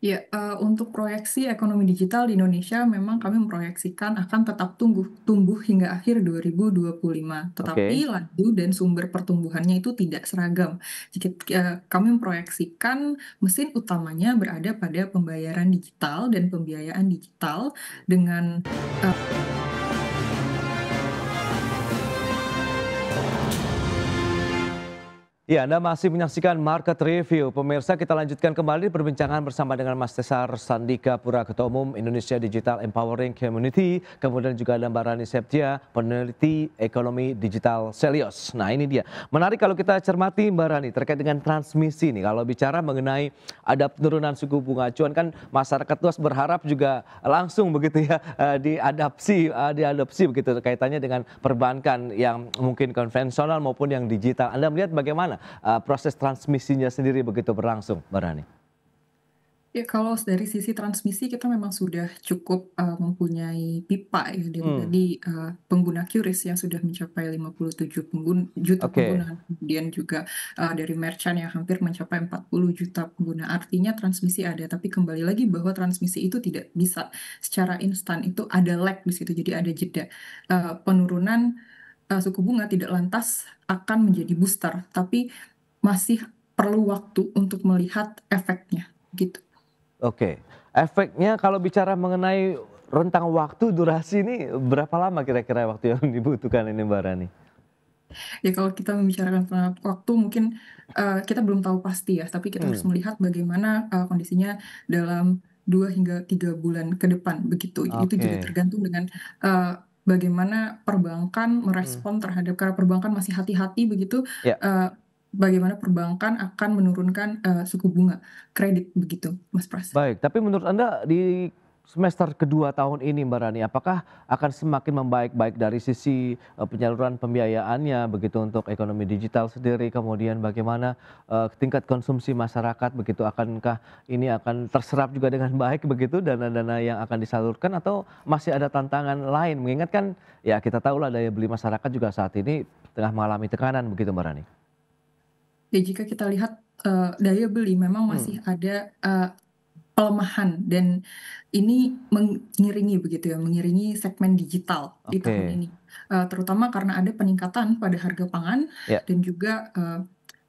Ya, untuk proyeksi ekonomi digital di Indonesia memang kami memproyeksikan akan tetap tumbuh hingga akhir 2025. Tetapi Oke. laju dan sumber pertumbuhannya itu tidak seragam. Kami memproyeksikan mesin utamanya berada pada pembayaran digital dan pembiayaan digital dengan Ya, Anda masih menyaksikan Market Review. Pemirsa, kita lanjutkan kembali perbincangan bersama dengan Mas Tesar Sandika Pura, Ketua Umum Indonesia Digital Empowering Community. Kemudian juga ada Mbak Rani Septia, peneliti ekonomi digital Selios. Nah, ini dia. Menarik kalau kita cermati Mbak Rani terkait dengan transmisi nih. Kalau bicara mengenai ada penurunan suku bunga acuan, kan masyarakat luas berharap juga langsung begitu ya diadopsi begitu kaitannya dengan perbankan yang mungkin konvensional maupun yang digital. Anda melihat bagaimana proses transmisinya sendiri begitu berlangsung, Mbak Rani? Ya, kalau dari sisi transmisi kita memang sudah cukup mempunyai pipa ya Hmm, dari pengguna QRIS yang sudah mencapai 57 juta oke. pengguna, kemudian juga dari merchant yang hampir mencapai 40 juta pengguna. Artinya transmisi ada, tapi kembali lagi bahwa transmisi itu tidak bisa secara instan, itu ada lag di situ, jadi ada jeda. Penurunan suku bunga tidak lantas akan menjadi booster, tapi masih perlu waktu untuk melihat efeknya gitu. Oke, efeknya kalau bicara mengenai rentang waktu, durasi ini berapa lama kira-kira waktu yang dibutuhkan ini Mbak Rani? Ya kalau kita membicarakan tentang waktu mungkin kita belum tahu pasti ya, tapi kita harus Hmm, melihat bagaimana kondisinya dalam 2 hingga 3 bulan ke depan begitu. Itu juga oke. tergantung dengan bagaimana perbankan Hmm, merespon terhadap karena perbankan masih hati-hati begitu, ya. uh, bagaimana perbankan akan menurunkan suku bunga kredit begitu, Mas Pras. Baik, tapi menurut Anda di semester kedua tahun ini Mbak Rani, apakah akan semakin membaik-baik dari sisi penyaluran pembiayaannya begitu untuk ekonomi digital sendiri, kemudian bagaimana tingkat konsumsi masyarakat begitu, akankah ini akan terserap juga dengan baik begitu dana-dana yang akan disalurkan atau masih ada tantangan lain? Mengingatkan ya kita tahulah daya beli masyarakat juga saat ini tengah mengalami tekanan begitu Mbak Rani. Ya jika kita lihat daya beli memang Hmm, masih ada pelemahan dan ini mengiringi begitu ya, mengiringi segmen digital di tahun oke. ini. Terutama karena ada peningkatan pada harga pangan Ya. dan juga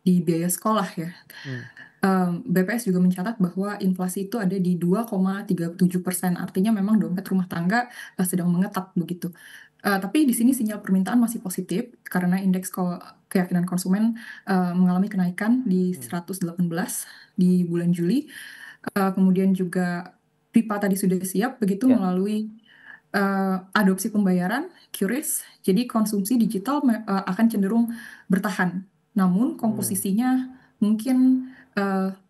di biaya sekolah ya. Hmm, BPS juga mencatat bahwa inflasi itu ada di 2,37%. Artinya memang dompet rumah tangga sedang mengetat begitu. Tapi di sini sinyal permintaan masih positif karena indeks keyakinan konsumen mengalami kenaikan di hmm, 118 di bulan Juli. Kemudian juga pipa tadi sudah siap begitu ya. melalui adopsi pembayaran QRIS. Jadi konsumsi digital akan cenderung bertahan. Namun Hmm. komposisinya mungkin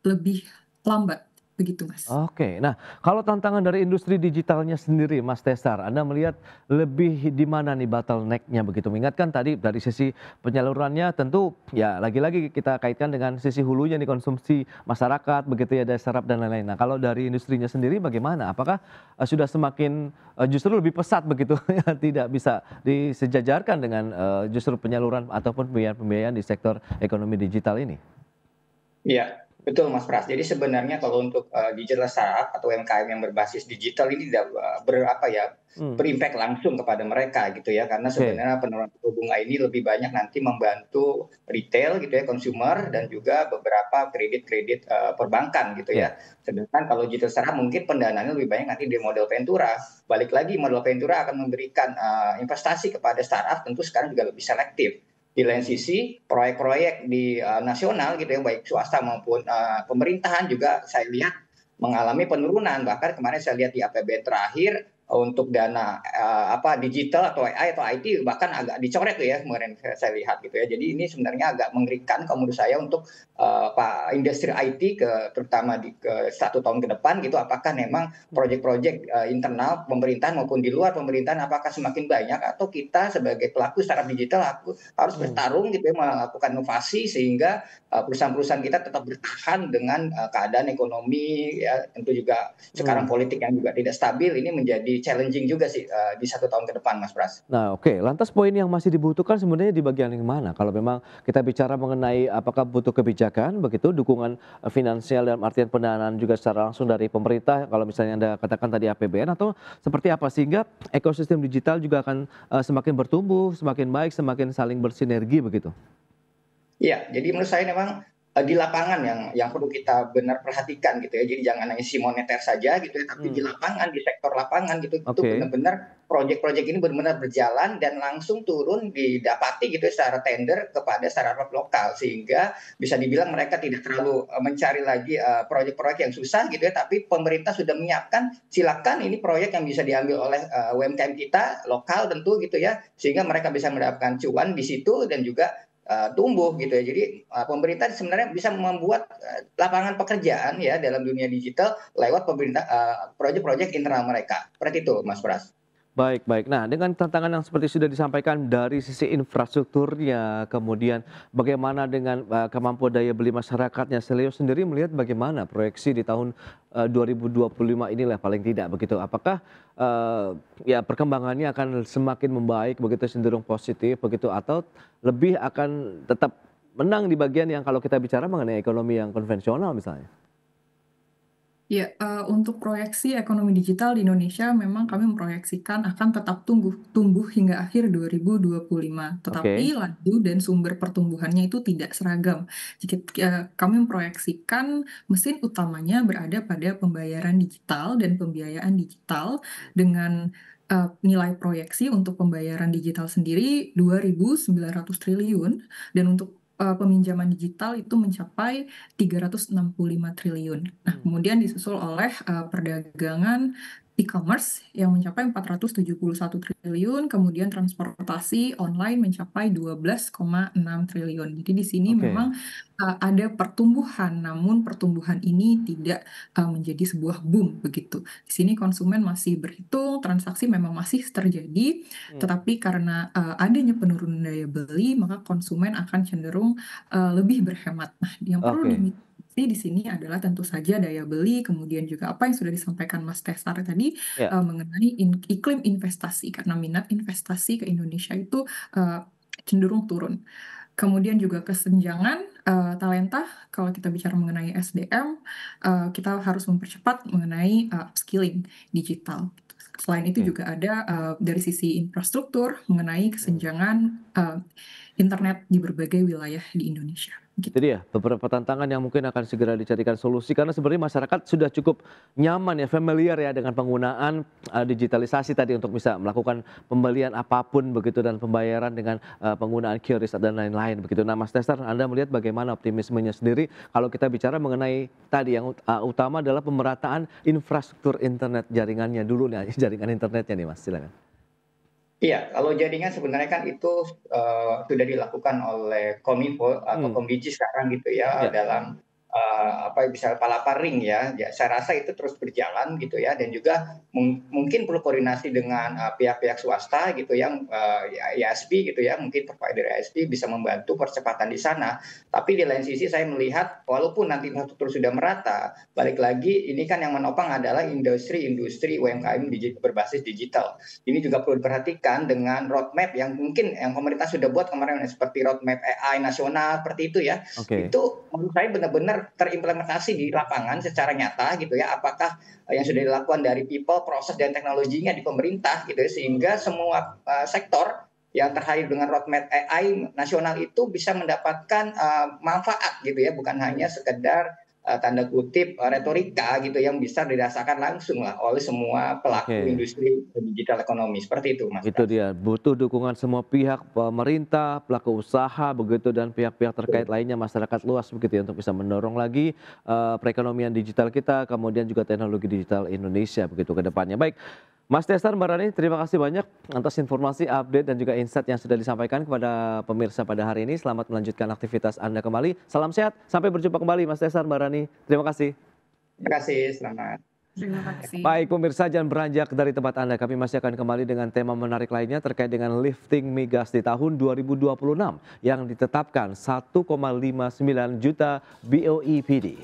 lebih lambat begitu, Mas. Oke, nah kalau tantangan dari industri digitalnya sendiri Mas Tesar, Anda melihat lebih di mana nih bottleneck-nya begitu? Mengingatkan tadi dari sisi penyalurannya tentu ya lagi-lagi kita kaitkan dengan sisi hulunya nih konsumsi masyarakat begitu ya, daya serap dan lain-lain. Nah kalau dari industrinya sendiri bagaimana? Apakah sudah semakin justru lebih pesat begitu ya tidak bisa disejajarkan dengan justru penyaluran ataupun pembiayaan di sektor ekonomi digital ini? Iya, betul Mas Pras. Jadi sebenarnya kalau untuk digital startup atau UMKM yang berbasis digital ini tidak Hmm, berimpact langsung kepada mereka gitu ya, karena oke, sebenarnya penurunan suku bunga ini lebih banyak nanti membantu retail gitu ya, consumer dan juga beberapa kredit-kredit perbankan gitu ya. ya. Sedangkan kalau digital startup mungkin pendanaannya lebih banyak nanti di model Ventura. Balik lagi model Ventura akan memberikan investasi kepada startup tentu sekarang juga lebih selektif. Di lain Hmm. sisi, proyek-proyek di nasional gitu ya, baik swasta maupun pemerintahan juga saya lihat mengalami penurunan. Bahkan kemarin saya lihat di APBN terakhir untuk dana digital atau AI atau IT bahkan agak dicoret tuh ya kemarin saya lihat gitu ya. Jadi ini sebenarnya agak mengerikan kalau menurut saya untuk industri IT terutama ke 1 tahun ke depan gitu. Apakah memang proyek-proyek internal pemerintahan maupun di luar pemerintahan apakah semakin banyak atau kita sebagai pelaku startup digital harus Hmm. bertarung gitu ya melakukan inovasi sehingga perusahaan-perusahaan kita tetap bertahan dengan keadaan ekonomi ya tentu juga sekarang Hmm, politik yang juga tidak stabil ini menjadi jadi challenging juga sih di 1 tahun ke depan, Mas Pras. Nah, oke. Lantas poin yang masih dibutuhkan sebenarnya di bagian yang mana? Kalau memang kita bicara mengenai apakah butuh kebijakan begitu, dukungan finansial dalam artian pendanaan juga secara langsung dari pemerintah, kalau misalnya Anda katakan tadi APBN, atau seperti apa sehingga ekosistem digital juga akan semakin bertumbuh, semakin baik, semakin saling bersinergi begitu? Iya, jadi menurut saya memang di lapangan yang perlu kita benar perhatikan gitu ya. Jadi jangan hanya si moneter saja gitu ya, tapi di Hmm, lapangan, di sektor lapangan gitu, itu oke, benar-benar proyek-proyek ini benar-benar berjalan dan langsung turun didapati gitu ya secara tender kepada startup lokal, sehingga bisa dibilang mereka tidak terlalu mencari lagi proyek-proyek yang susah gitu ya, tapi pemerintah sudah menyiapkan, silakan ini proyek yang bisa diambil oleh UMKM kita lokal tentu gitu ya, sehingga mereka bisa mendapatkan cuan di situ dan juga tumbuh gitu ya. Jadi pemerintah sebenarnya bisa membuat lapangan pekerjaan ya dalam dunia digital lewat pemerintah proyek-proyek internal mereka. Seperti itu, Mas Pras. baik baik. Nah, dengan tantangan yang seperti sudah disampaikan dari sisi infrastrukturnya, kemudian bagaimana dengan kemampuan daya beli masyarakatnya, Seleo sendiri melihat bagaimana proyeksi di tahun 2025 inilah paling tidak begitu. Apakah ya perkembangannya akan semakin membaik begitu, cenderung positif begitu, atau lebih akan tetap menang di bagian yang kalau kita bicara mengenai ekonomi yang konvensional misalnya? Ya, untuk proyeksi ekonomi digital di Indonesia memang kami memproyeksikan akan tetap tumbuh hingga akhir 2025, Oke, tetapi laju dan sumber pertumbuhannya itu tidak seragam. Kami memproyeksikan mesin utamanya berada pada pembayaran digital dan pembiayaan digital dengan nilai proyeksi untuk pembayaran digital sendiri 2.900 triliun dan untuk peminjaman digital itu mencapai 365 triliun. Nah, hmm, kemudian disusul oleh perdagangan e-commerce yang mencapai 471 triliun, kemudian transportasi online mencapai 12,6 triliun. Jadi di sini oke, memang ada pertumbuhan, namun pertumbuhan ini tidak menjadi sebuah boom begitu. Di sini konsumen masih berhitung, transaksi memang masih terjadi, hmm, tetapi karena adanya penurunan daya beli, maka konsumen akan cenderung lebih berhemat. Nah, yang perlu oke, dimitigasi di sini adalah tentu saja daya beli, kemudian juga apa yang sudah disampaikan Mas Tesar tadi ya, mengenai iklim investasi, karena minat investasi ke Indonesia itu eh, cenderung turun. Kemudian juga kesenjangan talenta, kalau kita bicara mengenai SDM, kita harus mempercepat mengenai upskilling digital. Selain itu oke. juga ada dari sisi infrastruktur mengenai Hmm. kesenjangan internet di berbagai wilayah di Indonesia. Itu Gitu. dia beberapa tantangan yang mungkin akan segera dicarikan solusi karena sebenarnya masyarakat sudah cukup nyaman ya, familiar ya dengan penggunaan digitalisasi tadi untuk bisa melakukan pembelian apapun begitu dan pembayaran dengan penggunaan QRIS dan lain-lain begitu. Nah, Mas Tesar, Anda melihat bagaimana optimismenya sendiri kalau kita bicara mengenai tadi yang utama adalah pemerataan infrastruktur internet jaringannya dulu nih, jaringan internetnya nih Mas, silakan. Iya, kalau jaringan sebenarnya kan itu sudah dilakukan oleh Kominfo atau Hmm, Komdigi sekarang gitu ya ya, dalam apa misalnya Palaparing ya. Ya, saya rasa itu terus berjalan gitu ya dan juga mungkin perlu koordinasi dengan pihak-pihak swasta gitu yang ya, ISP gitu ya, mungkin provider ISP bisa membantu percepatan di sana. Tapi di lain sisi saya melihat walaupun nanti infrastruktur sudah merata, balik lagi ini kan yang menopang adalah industri-industri UMKM berbasis digital. Ini juga perlu diperhatikan dengan roadmap yang mungkin yang pemerintah sudah buat kemarin seperti roadmap AI nasional seperti itu ya. oke, Itu menurut saya benar-benar terimplementasi di lapangan secara nyata gitu ya. Apakah yang sudah dilakukan dari people, proses dan teknologinya di pemerintah gitu ya, sehingga semua sektor yang terkait dengan roadmap AI nasional itu bisa mendapatkan manfaat gitu ya, bukan hanya sekedar tanda kutip retorika gitu yang bisa dirasakan langsung lah oleh semua pelaku oke. industri digital ekonomi. Seperti itu, Mas Itu Pras. dia, butuh dukungan semua pihak, pemerintah, pelaku usaha begitu dan pihak-pihak terkait lainnya, masyarakat luas begitu ya untuk bisa mendorong lagi perekonomian digital kita, kemudian juga teknologi digital Indonesia begitu ke depannya. Baik, Mas Tesar, Mbak Rani, terima kasih banyak atas informasi, update dan juga insight yang sudah disampaikan kepada pemirsa pada hari ini. Selamat melanjutkan aktivitas Anda kembali. Salam sehat, sampai berjumpa kembali Mas Tesar, Mbak Rani. Terima kasih. Terima kasih, selamat. Terima kasih. Baik pemirsa, jangan beranjak dari tempat Anda. Kami masih akan kembali dengan tema menarik lainnya terkait dengan lifting migas di tahun 2026 yang ditetapkan 1,59 juta BOE/PD.